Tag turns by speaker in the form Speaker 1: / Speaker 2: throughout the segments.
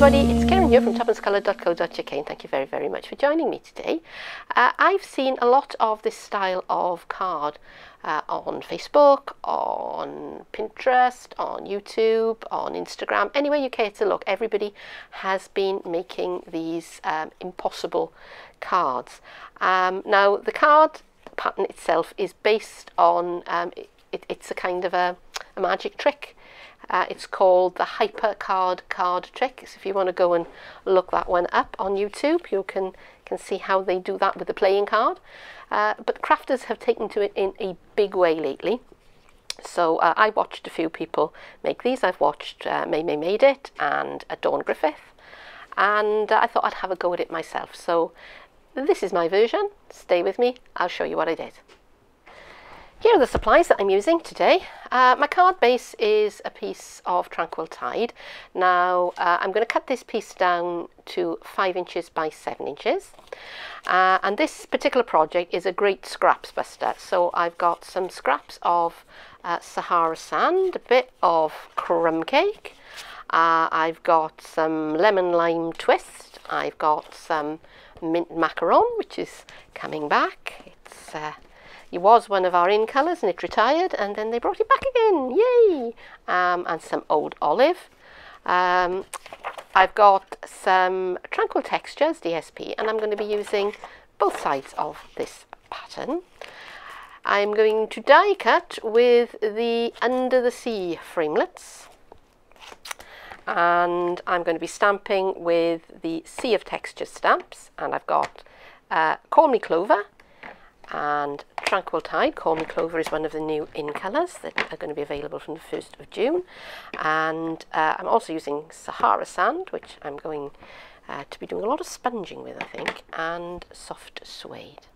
Speaker 1: everybody, it's Keren here from tuppencecoloured.co.uk, and thank you very, very much for joining me today. I've seen a lot of this style of card on Facebook, on Pinterest, on YouTube, on Instagram. Anywhere you care to look, everybody has been making these impossible cards. Now, the card pattern itself is based on, it's a kind of a magic trick. It's called the Hyper card trick. So if you want to go and look that one up on YouTube, you can see how they do that with the playing card. But crafters have taken to it in a big way lately. So I watched a few people make these. I've watched May Made It and Dawn Griffith, and I thought I'd have a go at it myself. So this is my version. Stay with me, I'll show you what I did. Here are the supplies that I'm using today. My card base is a piece of Tranquil Tide. Now I'm going to cut this piece down to 5 inches by 7 inches. And this particular project is a great scraps buster. So I've got some scraps of Sahara sand, a bit of crumb cake. I've got some lemon lime twist. I've got some mint macaron, which is coming back. It was one of our in colours and it retired, and then they brought it back again, yay! And some old olive. I've got some Tranquil Textures DSP, and I'm going to be using both sides of this pattern. I'm going to die cut with the Under the Sea framelets, and I'm going to be stamping with the Sea of Textures stamps, and I've got Call Me Clover and Tranquil Tide. Call Me Clover is one of the new in colours that are going to be available from the 1st of June. And I'm also using Sahara sand, which I'm going to be doing a lot of sponging with, I think, and soft suede.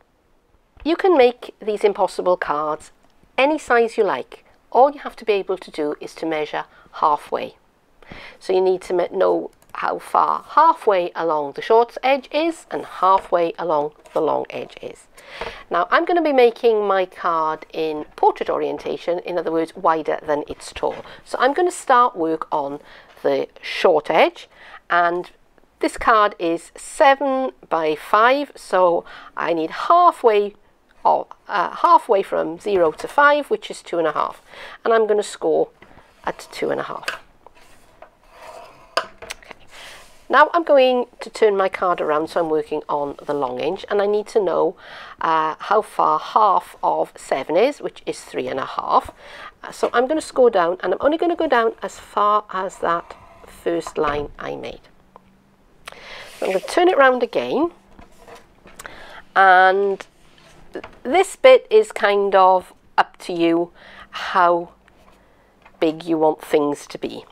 Speaker 1: You can make these impossible cards any size you like. All you have to be able to do is to measure halfway. So you need to know how far halfway along the short edge is and halfway along the long edge is. Now I'm going to be making my card in portrait orientation, in other words wider than it's tall. So I'm going to start work on the short edge, and this card is 7 by 5, so I need halfway from 0 to 5, which is 2.5, and I'm going to score at 2.5. Now I'm going to turn my card around, so I'm working on the long edge, and I need to know how far half of 7 is, which is 3.5. So I'm going to score down, and I'm only going to go down as far as that first line I made. So I'm going to turn it round again, and this bit is kind of up to you how big you want things to be.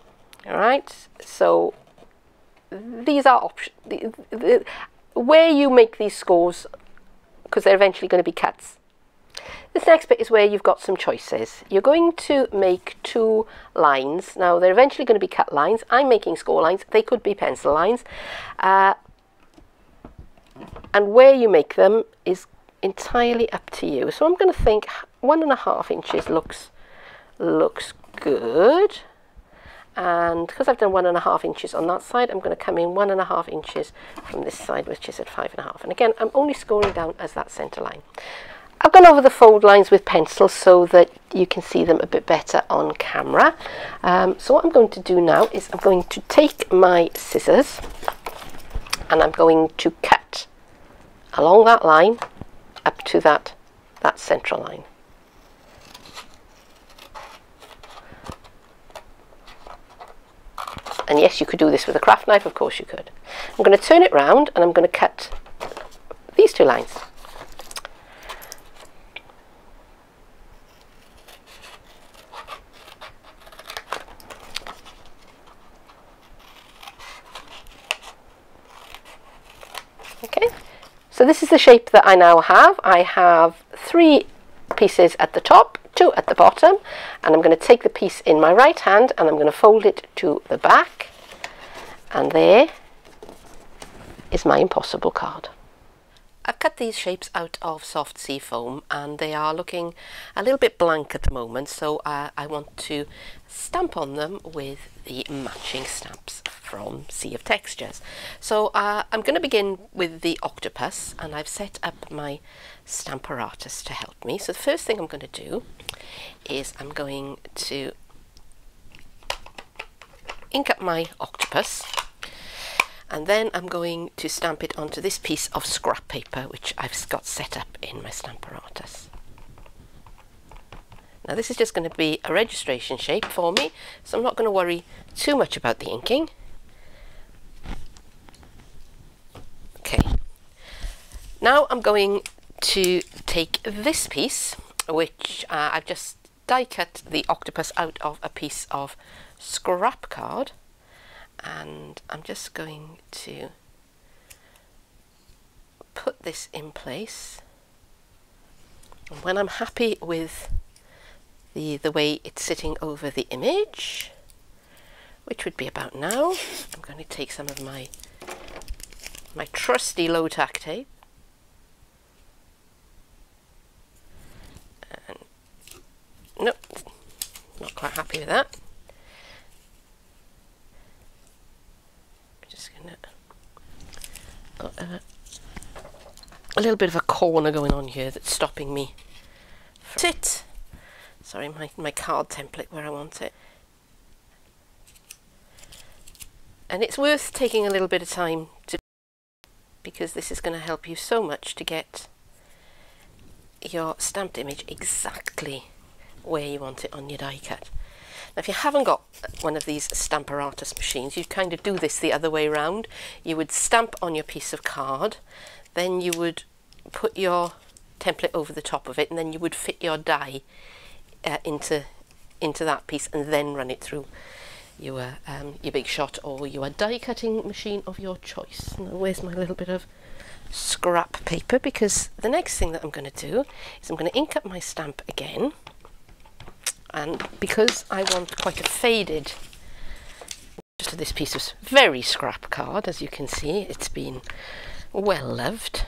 Speaker 1: All right, so these are options. Where you make these scores, because they're eventually going to be cuts. This next bit is where you've got some choices. You're going to make 2 lines. Now they're eventually going to be cut lines. I'm making score lines. They could be pencil lines. And where you make them is entirely up to you. So I'm going to think 1.5 inches looks good. And because I've done 1.5 inches on that side, I'm going to come in 1.5 inches from this side, which is at 5.5. And again, I'm only scoring down as that centre line. I've gone over the fold lines with pencil so that you can see them a bit better on camera. So what I'm going to do now is I'm going to take my scissors and I'm going to cut along that line up to that central line. And yes, you could do this with a craft knife, of course you could. I'm going to turn it round and I'm going to cut these 2 lines. Okay, so this is the shape that I now have. I have 3 pieces at the top, 2 at the bottom, and I'm going to take the piece in my right hand and I'm going to fold it to the back, and there is my impossible card. I've cut these shapes out of soft sea foam and they are looking a little bit blank at the moment, so I want to stamp on them with the matching stamps from Sea of Textures. So I'm going to begin with the octopus, and I've set up my Stamparatus to help me. So the first thing I'm going to do is I'm going to ink up my octopus, and then I'm going to stamp it onto this piece of scrap paper which I've got set up in my Stamparatus. Now this is just going to be a registration shape for me, so I'm not going to worry too much about the inking. Okay, now I'm going to take this piece, which I've just die cut the octopus out of a piece of scrap card, and I'm just going to put this in place, and when I'm happy with the way it's sitting over the image, which would be about now, I'm going to take some of my trusty low tack tape and nope, not quite happy with that. Got a little bit of a corner going on here that's stopping me from sit. Sorry, my card template where I want it. And it's worth taking a little bit of time to, because this is going to help you so much to get your stamped image exactly where you want it on your die cut. Now, if you haven't got one of these Stamparatus machines, you'd kind of do this the other way around. You would stamp on your piece of card, then you would put your template over the top of it, and then you would fit your die into that piece and then run it through your Big Shot or your die cutting machine of your choice. Now, where's my little bit of scrap paper? Because the next thing that I'm going to do is I'm going to ink up my stamp again. And because I want quite a faded, just this piece of very scrap card, as you can see, it's been well loved,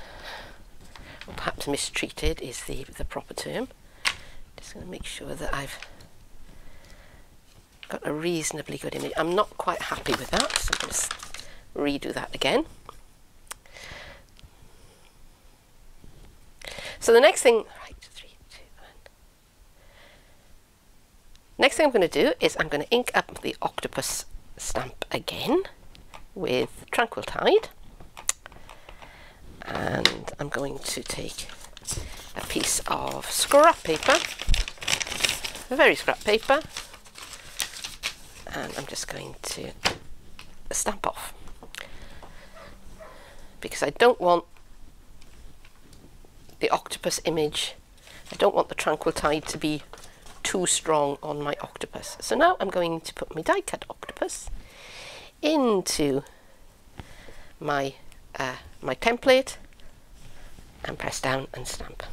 Speaker 1: or perhaps mistreated is the proper term. Just going to make sure that I've got a reasonably good image. I'm not quite happy with that, so I'm going to redo that again. So the next thing, next thing I'm going to do is I'm going to ink up the octopus stamp again with Tranquil Tide, and I'm going to take a piece of scrap paper, very scrap paper, and I'm just going to stamp off, because I don't want the octopus image, I don't want the Tranquil Tide to be too strong on my octopus. So now I'm going to put my die cut octopus into my my template and press down and stamp.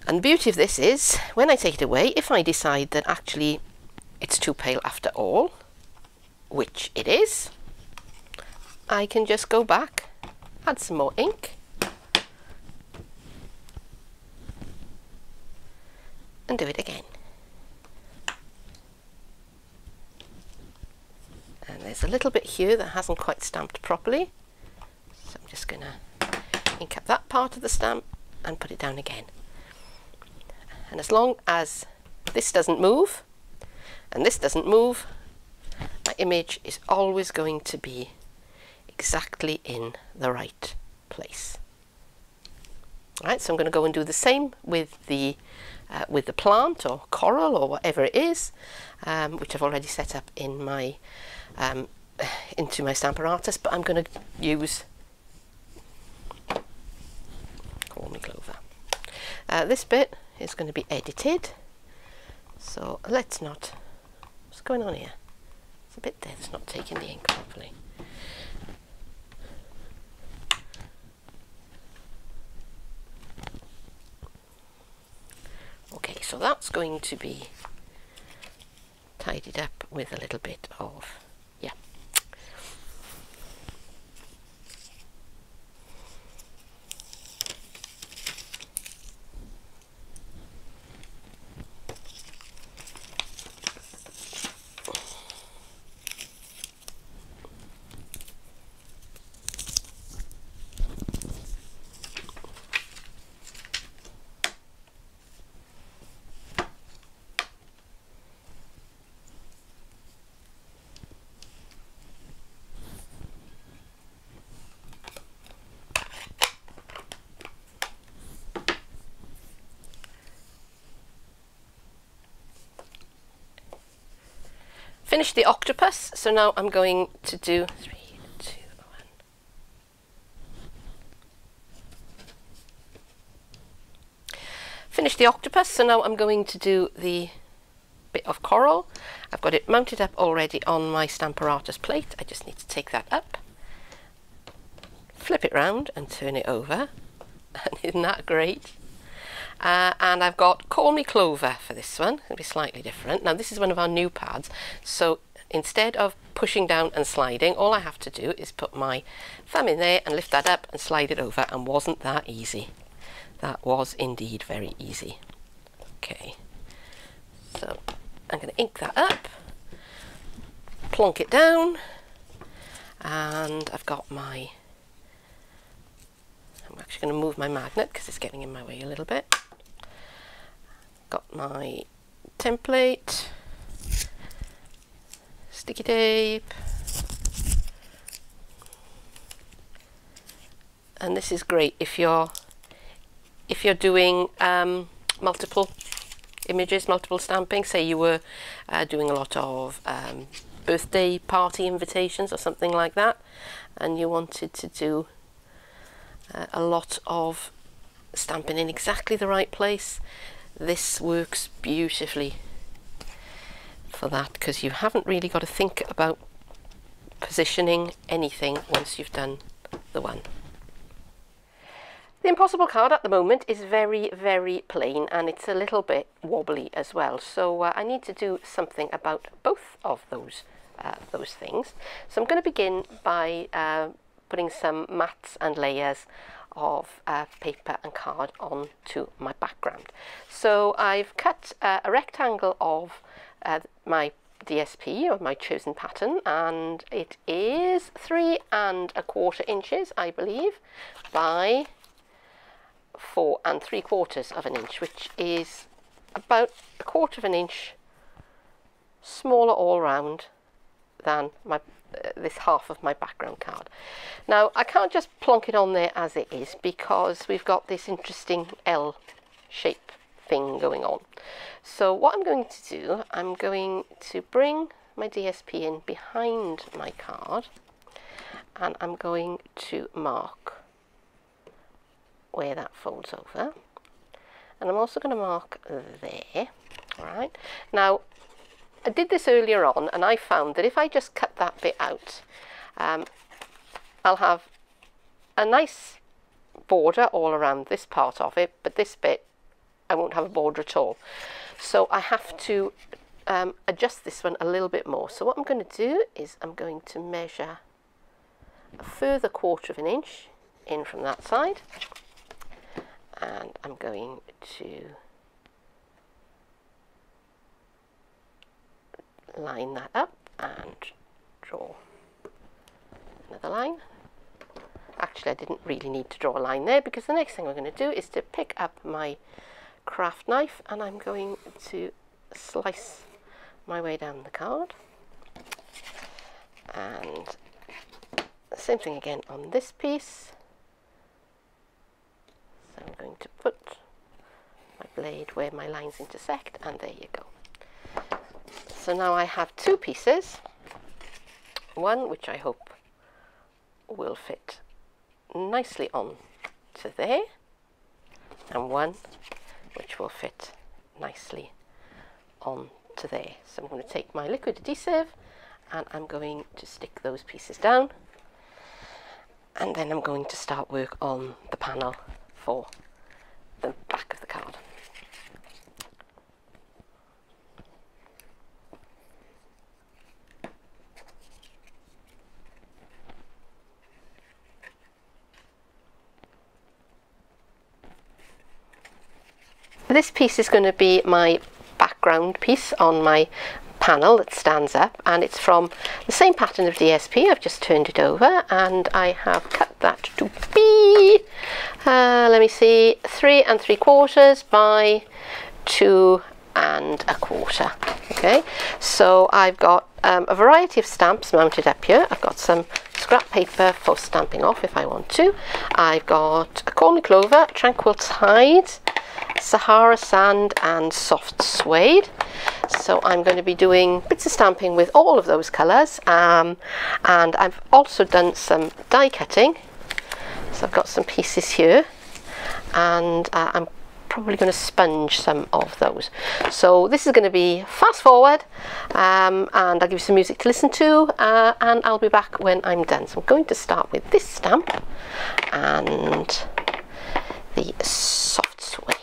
Speaker 1: And the beauty of this is, when I take it away, if I decide that actually it's too pale after all, which it is, I can just go back, add some more ink, and do it again. And there's a little bit here that hasn't quite stamped properly, so I'm just going to ink up that part of the stamp and put it down again. And as long as this doesn't move and this doesn't move, my image is always going to be exactly in the right place. Right, so I'm going to go and do the same with the plant or coral or whatever it is, which I've already set up in my into my Stamparatus, but I'm going to use, call me Clover. This bit is going to be edited, so let's not, what's going on here? It's a bit there that's not taking the ink properly. Okay, so that's going to be tidied up with a little bit of, yeah. Finished the octopus, so now I'm going to do 3, 2, 1. Finished the octopus, so now I'm going to do the bit of coral. I've got it mounted up already on my Stamparatus plate. I just need to take that up, flip it round and turn it over. And isn't that great? And I've got Call Me Clover for this one. It'll be slightly different. Now this is one of our new pads, so instead of pushing down and sliding, all I have to do is put my thumb in there and lift that up and slide it over, and wasn't that easy? That was indeed very easy. Okay, so I'm going to ink that up, plonk it down, and I've got my, I'm actually going to move my magnet because it's getting in my way a little bit. Got my template, sticky tape, and this is great if you're doing multiple images, multiple stamping. Say you were doing a lot of birthday party invitations or something like that, and you wanted to do a lot of stamping in exactly the right place. This works beautifully for that, because you haven't really got to think about positioning anything once you've done the one. The Impossible card at the moment is very, very plain, and it's a little bit wobbly as well. So I need to do something about both of those things. So I'm going to begin by putting some mats and layers of paper and card onto my background. So I've cut a rectangle of my DSP, or my chosen pattern, and it is 3 1/4 inches, I believe, by 4 3/4 of an inch, which is about 1/4 of an inch smaller all round than my this half of my background card. Now I can't just plonk it on there as it is, because we've got this interesting L shape thing going on. So what I'm going to do, I'm going to bring my DSP in behind my card, and I'm going to mark where that folds over, and I'm also going to mark there. All right, now I did this earlier on, and I found that if I just cut that bit out, I'll have a nice border all around this part of it, but this bit I won't have a border at all. So I have to adjust this one a little bit more. So what I'm going to do is I'm going to measure a further 1/4 inch in from that side, and I'm going to line that up and draw another line. Actually, I didn't really need to draw a line there, because the next thing we're going to do is to pick up my craft knife, and I'm going to slice my way down the card, and the same thing again on this piece. So I'm going to put my blade where my lines intersect, and there you go. So now I have 2 pieces, one which I hope will fit nicely on to there, and one which will fit nicely on to there. So I'm going to take my liquid adhesive, and I'm going to stick those pieces down, and then I'm going to start work on the panel for the back of the card. This piece is going to be my background piece on my panel that stands up, and it's from the same pattern of DSP. I've just turned it over, and I have cut that to be, let me see, 3 3/4 by 2 1/4. Okay, so I've got a variety of stamps mounted up here. I've got some scrap paper for stamping off if I want to. I've got a Call Me Clover, Tranquil Tide, Sahara Sand, and Soft Suede. So I'm going to be doing bits of stamping with all of those colours, and I've also done some die cutting. So I've got some pieces here, and I'm probably going to sponge some of those. So this is going to be fast forward, and I'll give you some music to listen to, and I'll be back when I'm done. So I'm going to start with this stamp and the soft suede.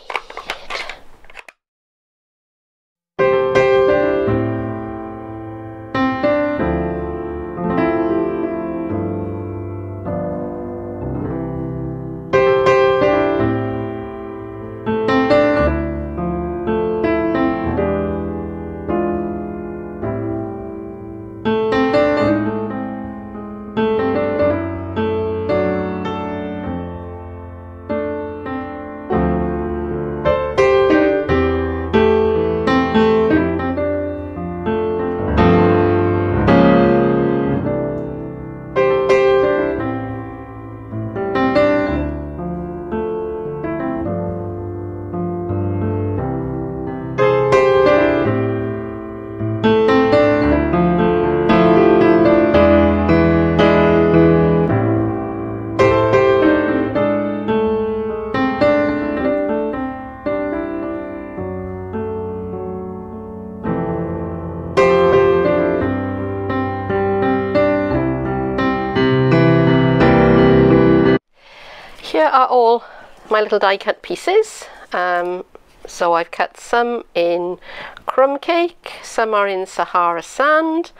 Speaker 1: Here are all my little die cut pieces. So I've cut some in crumb cake, some are in Sahara sand,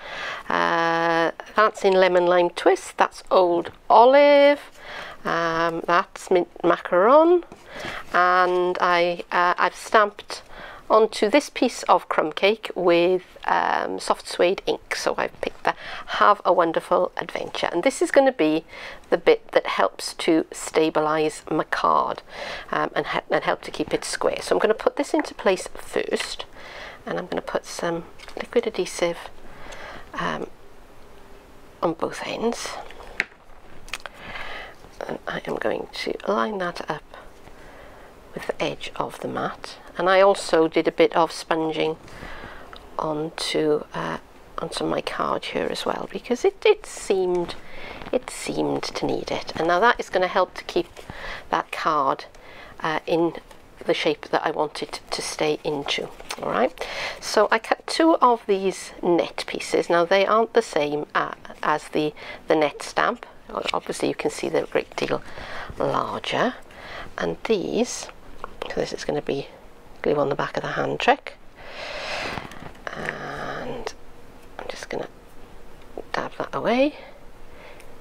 Speaker 1: that's in lemon lime twist, that's old olive, that's mint macaron, and I've stamped onto this piece of crumb cake with soft suede ink. So I've picked the Have a Wonderful Adventure, and this is going to be the bit that helps to stabilize my card and help to keep it square. So I'm going to put this into place first, and I'm going to put some liquid adhesive on both ends, and I am going to line that up with the edge of the mat. And I also did a bit of sponging onto my card here as well, because it seemed to need it. And now that is going to help to keep that card in the shape that I want it to stay into. All right, so I cut two of these net pieces. Now they aren't the same as the net stamp. Obviously you can see they're a great deal larger, and these, so this is going to be glue on the back of the hand trick, and I'm just going to dab that away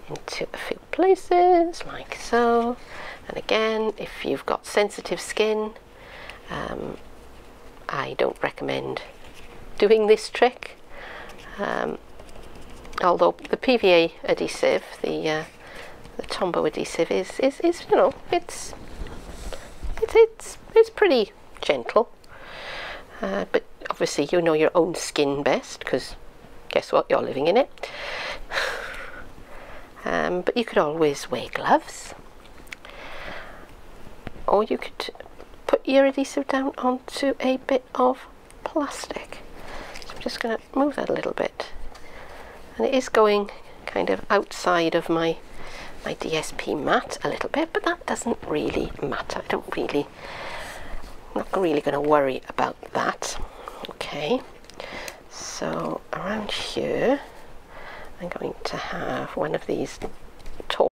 Speaker 1: into a few places like so. And again, if you've got sensitive skin, I don't recommend doing this trick, although the PVA adhesive, the Tombow adhesive is you know, it's pretty gentle, but obviously you know your own skin best, because guess what, you're living in it. But you could always wear gloves, or you could put your adhesive down onto a bit of plastic. So I'm just going to move that a little bit, and it is going kind of outside of my DSP mat a little bit, but that doesn't really matter. I'm not really going to worry about that. Okay, so around here I'm going to have one of these tall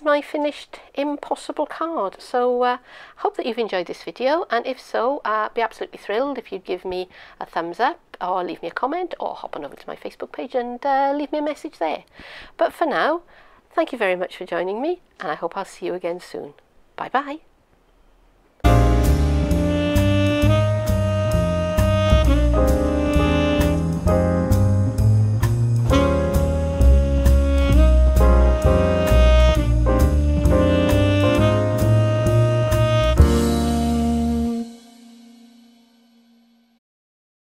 Speaker 1: is my finished impossible card. So hope that you've enjoyed this video, and if so, be absolutely thrilled if you'd give me a thumbs up, or leave me a comment, or hop on over to my Facebook page and leave me a message there. But for now, thank you very much for joining me, and I hope I'll see you again soon. Bye bye.